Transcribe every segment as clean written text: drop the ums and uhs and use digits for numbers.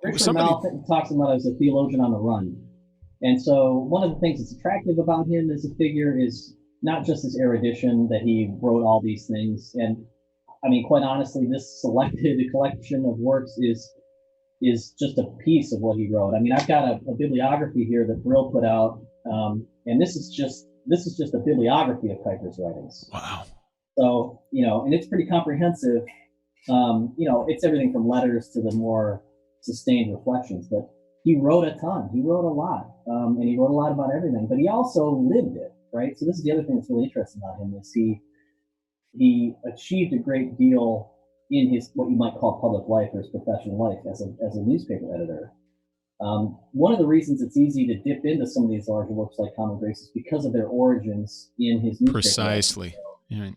Richard somebody. Mouth talks about as a theologian on the run. And so one of the things that's attractive about him as a figure is not just his erudition, that he wrote all these things. And I mean, quite honestly, this selected collection of works is just a piece of what he wrote. I mean, I've got a bibliography here that Brill put out, and this is just a bibliography of Kuyper's writings. Wow. So and it's pretty comprehensive. It's everything from letters to the more sustained reflections. But he wrote a ton. He wrote a lot, and he wrote a lot about everything. But he also lived it, right? So this is the other thing that's really interesting about him is he achieved a great deal in his what you might call public life or his professional life as a newspaper editor. One of the reasons it's easy to dip into some of these larger works like Common Grace is because of their origins in his newspaper. Precisely. Yeah.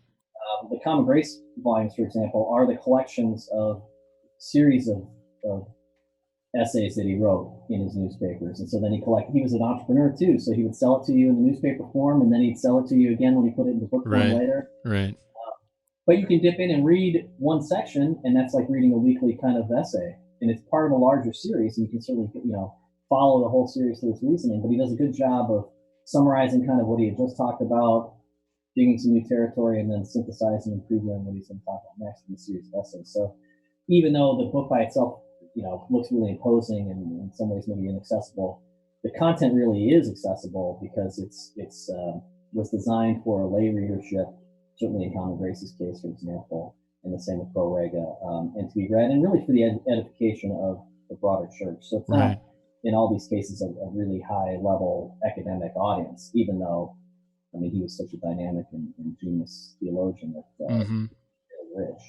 The Common Grace volumes, for example, are the collections of series of essays that he wrote in his newspapers. And so then he was an entrepreneur too. So he would sell it to you in the newspaper form, and then he'd sell it to you again when he put it in the book form later. Right. But you can dip in and read one section, and that's like reading a weekly kind of essay. And it's part of a larger series, and you can certainly, follow the whole series through its reasoning. But he does a good job of summarizing kind of what he had just talked about, digging some new territory, and then synthesizing and previewing what he's going to talk about next in the series of essays. So even though the book by itself, looks really imposing and in some ways maybe inaccessible, the content really is accessible because it's was designed for a lay readership, certainly in Common Grace's case, for example, and the same with Pro Rega, and to be read, and really for the edification of the broader church. So it's not, in all these cases, a really high-level academic audience, even though, I mean, he was such a dynamic and genius theologian that rich.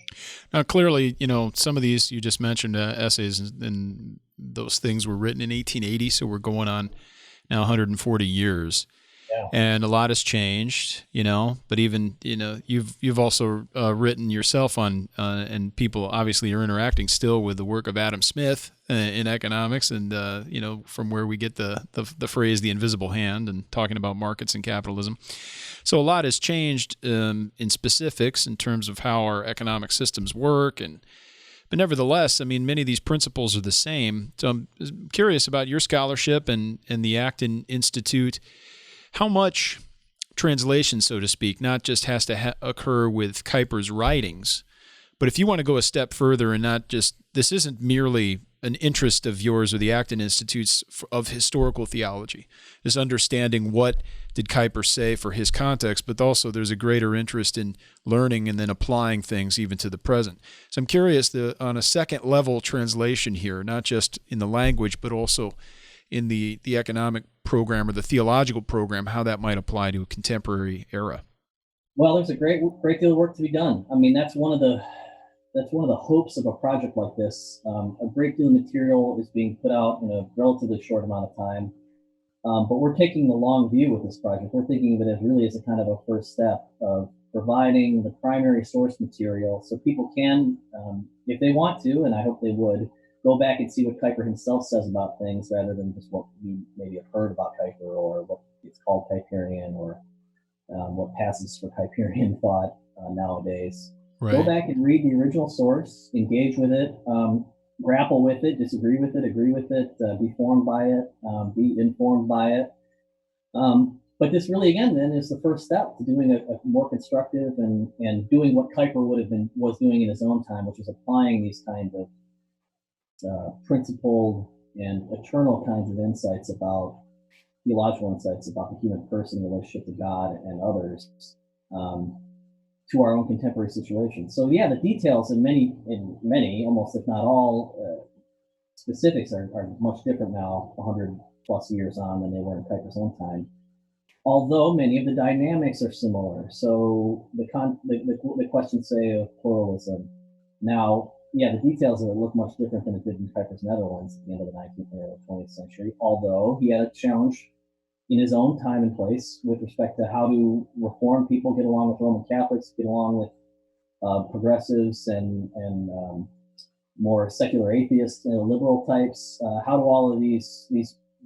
Now, clearly, some of these you just mentioned, essays, and those things were written in 1880, so we're going on now 140 years. Yeah. And a lot has changed, but even, you've also written yourself on, and people obviously are interacting still with the work of Adam Smith in economics, and, from where we get the phrase, the invisible hand, and talking about markets and capitalism. So a lot has changed in specifics in terms of how our economic systems work, but nevertheless, I mean, many of these principles are the same. So I'm curious about your scholarship and the Acton Institute. How much translation, so to speak, not just has to occur with Kuyper's writings, but if you want to go a step further and not just, this isn't merely an interest of yours or the Acton Institute's of historical theology, is understanding what did Kuyper say for his context, but also there's a greater interest in learning and then applying things even to the present. So I'm curious on a second level translation here, not just in the language, but also in the economic program or the theological program, how that might apply to a contemporary era. Well, there's a great deal of work to be done. I mean, that's one of the hopes of a project like this. A great deal of material is being put out in a relatively short amount of time, but we're taking the long view with this project. We're thinking of it as really as a kind of a first step of providing the primary source material so people can, if they want to, and I hope they would, go back and see what Kuyper himself says about things rather than just what we maybe have heard about Kuyper or what it's called Kuyperian or what passes for Kuyperian thought nowadays. Right. Go back and read the original source, engage with it, grapple with it, disagree with it, agree with it, be formed by it, be informed by it. But this really, again, then is the first step to doing a more constructive and doing what Kuyper was doing in his own time, which is applying these kinds of principled and eternal kinds of theological insights about the human person, relationship to God and others, to our own contemporary situation. So yeah, the details in many, almost if not all, specifics are much different now, 100 plus years on, than they were in Kuyper's own time. Although many of the dynamics are similar. So the question, say, of pluralism. Now, yeah, the details of it look much different than it did in Kuyper's Netherlands at the end of the 19th and early 20th century, although he had a challenge in his own time and place with respect to how do Reformed people get along with Roman Catholics, get along with progressives and more secular atheists, liberal types. How do all of these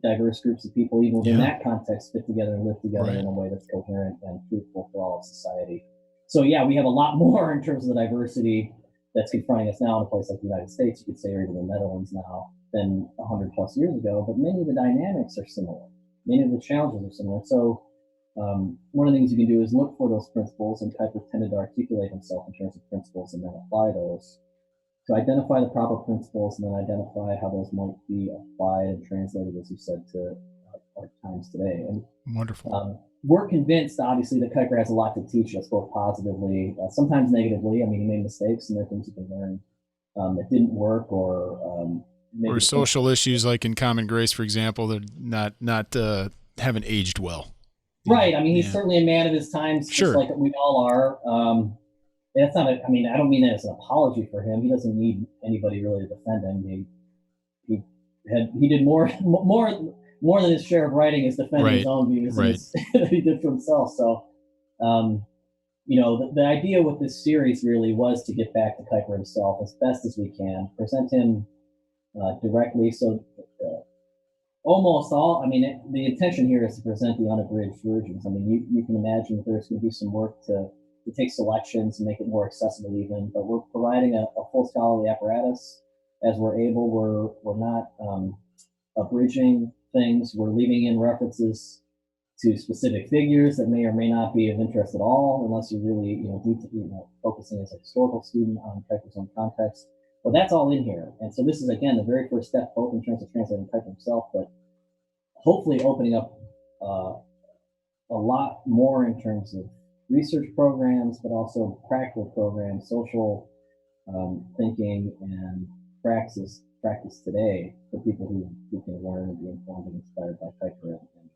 diverse groups of people, even within that context, fit together and live together in a way that's coherent and fruitful for all of society? So yeah, we have a lot more in terms of the diversity that's confronting us now in a place like the United States, you could say, or even the Netherlands now, than 100 plus years ago, but many of the dynamics are similar. Many of the challenges are similar. So one of the things you can do is look for those principles, and Kuyper tended to articulate himself in terms of principles and then apply those to identify the proper principles and then identify how those might be applied and translated, as you said, to our times today. And Wonderful. we're convinced, obviously, that Kuyper has a lot to teach us, both positively, sometimes negatively. I mean, he made mistakes, and there are things you can learn that didn't work, or Or social issues like in Common Grace, for example, they're not haven't aged well. Right. I mean, he's certainly a man of his times, just like we all are. That's not. I mean, I don't mean that as an apology for him. He doesn't need anybody really to defend him. He did more than his share of writing is defending his own views than he did for himself. So, the idea with this series really was to get back to Kuyper himself as best as we can, present him directly. So almost all, I mean, the intention here is to present the unabridged versions. I mean, you can imagine that there's going to be some work to take selections and make it more accessible even, but we're providing a full scholarly apparatus as we're able. We're not abridging things. We're leaving in references to specific figures that may or may not be of interest at all, unless you're really, focusing as a historical student on Kuyper's own context. But that's all in here. And so this is, again, the very first step, both in terms of translating Kuyper himself, but hopefully opening up a lot more in terms of research programs, but also practical programs, social thinking and practice today for people who can learn and be informed and inspired by Kuyper and